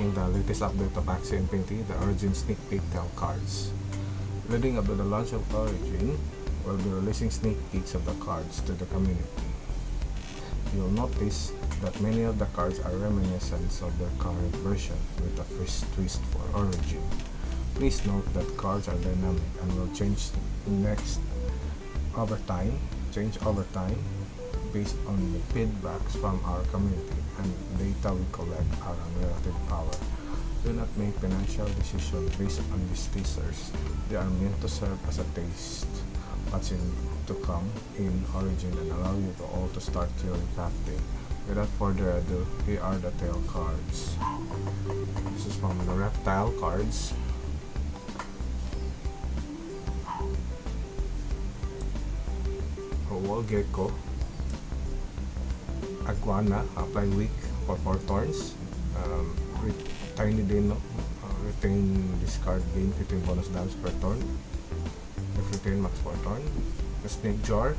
checking the latest update of Axie Infinity, the Origin sneak peek tail cards. Leading up to the launch of Origin, we'll be releasing sneak peeks of the cards to the community. You'll notice that many of the cards are reminiscent of their current version with a fresh twist for Origin. Please note that cards are dynamic and will change over time based on the feedbacks from our community and data we collect are on relative power. Do not make financial decisions based on these teasers. They are meant to serve as a taste what's to come in Origin and allow you all to start theory crafting. Without further ado, here are the tail cards. This is from the reptile cards. A wall gecko, iguana, apply weak for 4 turns. Tiny dino, retain discard, gain 15 bonus damage per turn. If retain, max 4 turn. The snake jar,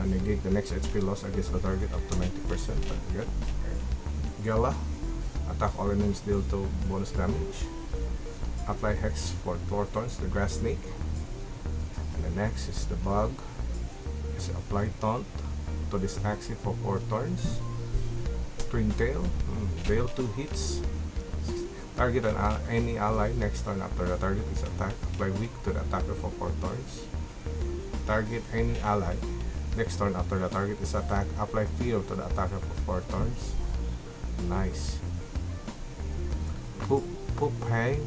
negate the next HP loss against the target up to 90%. Good. Gala, attack all enemies, deal 2 bonus damage. Apply hex for 4 turns. The grass snake. And the next is the bug. Is apply taunt to this Axie for 4 turns. Twin tail, deal 2 hits. Target any ally next turn after the target is attacked. Apply weak to the attacker for 4 turns. Target any ally next turn after the target is attacked. Apply fear to the attacker for 4 turns. Nice. Poop hang.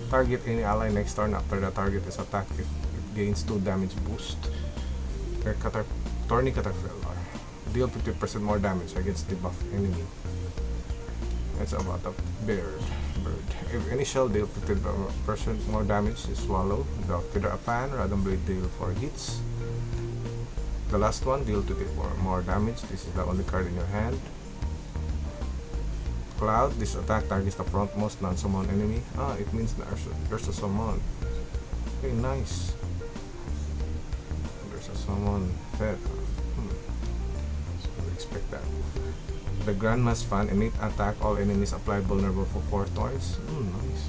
Target any ally next turn after the target is attacked. It gains 2 damage boost. Thorny Caterpillar, deal 50% more damage against the buff enemy. It's about a bird. If initial, deal 50% more damage is swallow. The Feather a Fan, Random Blade deal 4 hits. The last one, deal 24 more damage. This is the only card in your hand. Cloud, this attack targets the frontmost non-summon enemy. It means there's a summon. Okay, nice. Someone fed. So expect that. The Grandma's Fan, innate attack, all enemies apply vulnerable for 4 turns. Nice.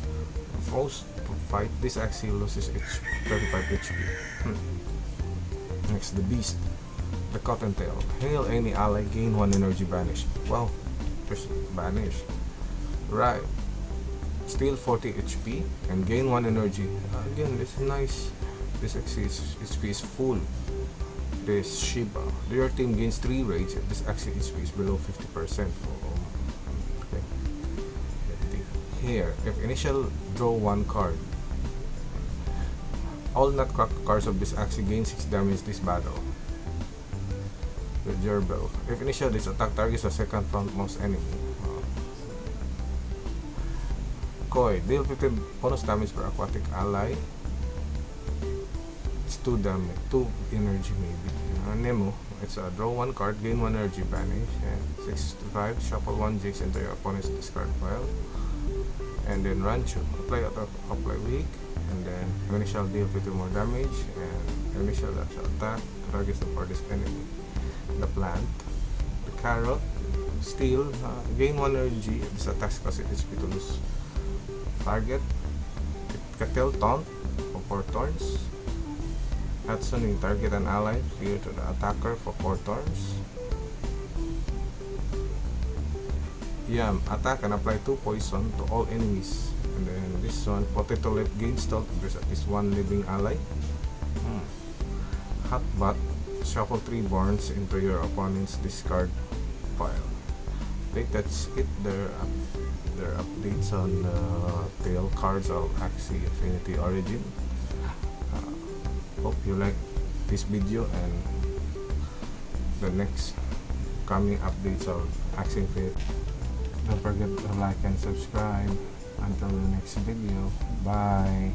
First fight, this actually loses 35 HP. Next, the Beast, the Cottontail. Hail any ally, gain 1 energy banish. Wow, just banish. Right. Steal 40 HP and gain 1 energy. Again, this is nice. This HP is full. This Shiba, your team gains 3 rage. This actually HP is below 50%. Okay. Here, if initial draw 1 card, all nutcracker cards of this actually gain 6 damage this battle. The Gerbil, if initial this attack targets a second frontmost enemy. Koi, deal 15 bonus damage per aquatic ally. 2 damage, 2 energy maybe. Nemo, it's a draw 1 card, gain 1 energy banish, and 65, shuffle 1 jigs into your opponent's discard pile, and then Rancho, apply weak, and then initial deal 50 more damage, and initial attack targets the farthest enemy. The plant, the carrot, steal, gain 1 energy, this attacks cause it HP to lose target. Cattail taunt for 4 turns. Hatsune, target an ally, fear to the attacker for 4 turns. Yam, attack and apply 2 poison to all enemies. And then this one, Potato Leaf, gain stealth, there's at least 1 living ally. Hot Butt, shuffle 3 barns into your opponent's discard pile. I think that's it. There are updates on tail cards of Axie Infinity Origin. Hope you like this video and the next coming updates of Axie Infinity. Don't forget to like and subscribe. Until the next video, bye.